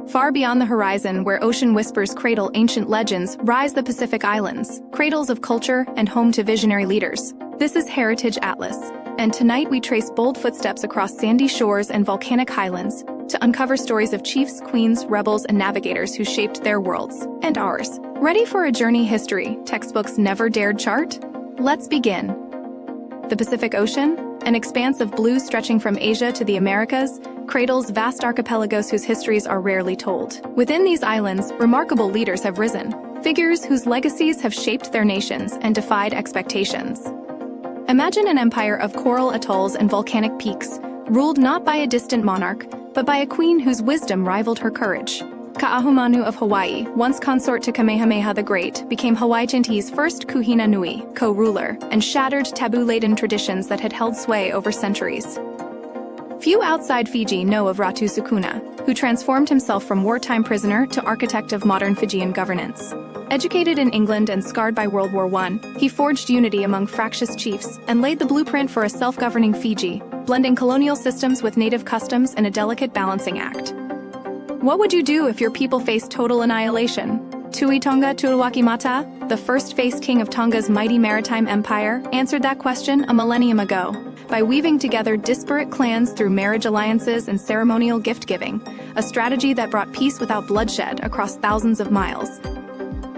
Far beyond the horizon, where ocean whispers cradle ancient legends, rise the Pacific Islands, cradles of culture and home to visionary leaders. This is Heritage Atlas, and tonight we trace bold footsteps across sandy shores and volcanic highlands to uncover stories of chiefs, queens, rebels, and navigators who shaped their worlds and ours. Ready for a journey history textbooks never dared chart? Let's begin. The Pacific Ocean, an expanse of blue stretching from Asia to the Americas, cradles vast archipelagos whose histories are rarely told. Within these islands, remarkable leaders have risen, figures whose legacies have shaped their nations and defied expectations. Imagine an empire of coral atolls and volcanic peaks, ruled not by a distant monarch, but by a queen whose wisdom rivaled her courage. Kaahumanu of Hawaii, once consort to Kamehameha the Great, became Hawaii Chinti's first Kuhina Nui, co-ruler, and shattered taboo-laden traditions that had held sway over centuries. Few outside Fiji know of Ratu Sukuna, who transformed himself from wartime prisoner to architect of modern Fijian governance. Educated in England and scarred by World War I, he forged unity among fractious chiefs and laid the blueprint for a self-governing Fiji, blending colonial systems with native customs in a delicate balancing act. What would you do if your people faced total annihilation? Tui Tonga Turuwaki Mata, the first-faced king of Tonga's mighty maritime empire, answered that question a millennium ago by weaving together disparate clans through marriage alliances and ceremonial gift-giving, a strategy that brought peace without bloodshed across thousands of miles.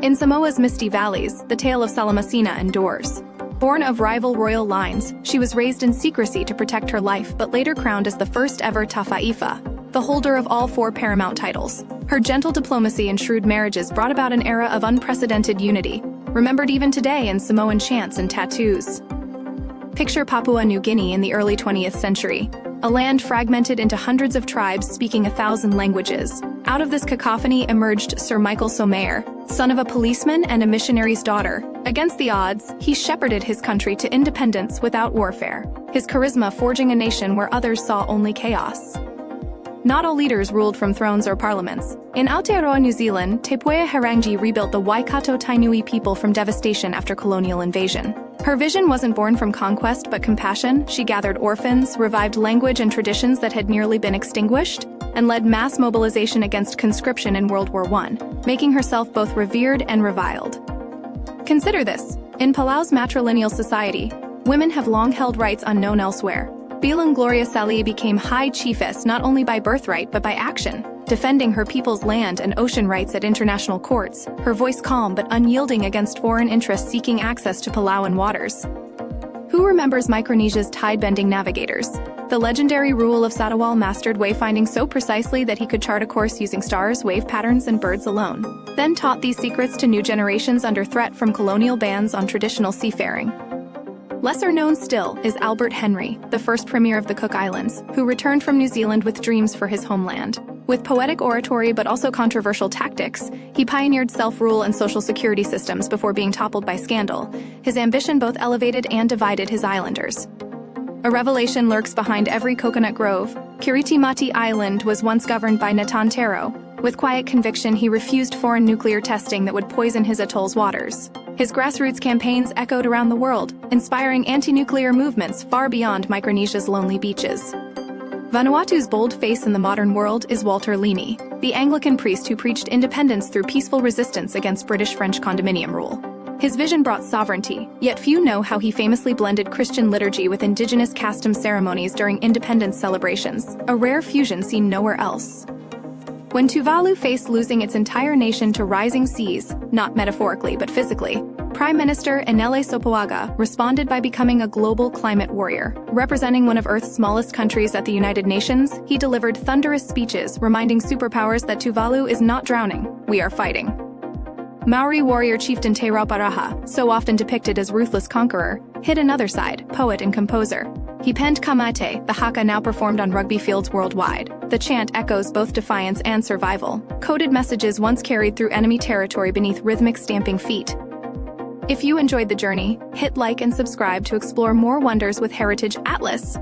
In Samoa's misty valleys, the tale of Salamasina endures. Born of rival royal lines, she was raised in secrecy to protect her life but later crowned as the first-ever Tafaifa, the holder of all 4 paramount titles. Her gentle diplomacy and shrewd marriages brought about an era of unprecedented unity, remembered even today in Samoan chants and tattoos. Picture Papua New Guinea in the early 20th century, a land fragmented into hundreds of tribes speaking 1,000 languages. Out of this cacophony emerged Sir Michael Somayer, son of a policeman and a missionary's daughter. Against the odds, he shepherded his country to independence without warfare, his charisma forging a nation where others saw only chaos. Not all leaders ruled from thrones or parliaments. In Aotearoa, New Zealand, Te Puea Harangi rebuilt the Waikato Tainui people from devastation after colonial invasion. Her vision wasn't born from conquest but compassion. She gathered orphans, revived language and traditions that had nearly been extinguished, and led mass mobilization against conscription in World War I, making herself both revered and reviled. Consider this. In Palau's matrilineal society, women have long held rights unknown elsewhere. Bilang Gloria Salih became High Chiefess not only by birthright but by action, defending her people's land and ocean rights at international courts, her voice calm but unyielding against foreign interests seeking access to Palauan waters. Who remembers Micronesia's tide-bending navigators? The legendary Rule of Sadawal mastered wayfinding so precisely that he could chart a course using stars, wave patterns, and birds alone, then taught these secrets to new generations under threat from colonial bans on traditional seafaring. Lesser known still is Albert Henry, the first premier of the Cook Islands, who returned from New Zealand with dreams for his homeland. With poetic oratory but also controversial tactics, he pioneered self-rule and social security systems before being toppled by scandal. His ambition both elevated and divided his islanders. A revelation lurks behind every coconut grove. Kiritimati Island was once governed by Natantero. With quiet conviction, he refused foreign nuclear testing that would poison his atoll's waters. His grassroots campaigns echoed around the world, inspiring anti-nuclear movements far beyond Micronesia's lonely beaches. Vanuatu's bold face in the modern world is Walter Leaney, the Anglican priest who preached independence through peaceful resistance against British-French condominium rule. His vision brought sovereignty, yet few know how he famously blended Christian liturgy with indigenous custom ceremonies during independence celebrations, a rare fusion seen nowhere else. When Tuvalu faced losing its entire nation to rising seas, not metaphorically but physically, Prime Minister Enele Sopoaga responded by becoming a global climate warrior. Representing one of Earth's smallest countries at the United Nations, he delivered thunderous speeches reminding superpowers that Tuvalu is not drowning, we are fighting. Maori warrior chieftain Te Rauparaha, so often depicted as ruthless conqueror, hid another side, poet and composer. He penned Kamate, the haka now performed on rugby fields worldwide. The chant echoes both defiance and survival, coded messages once carried through enemy territory beneath rhythmic stamping feet. If you enjoyed the journey, hit like and subscribe to explore more wonders with Heritage Atlas.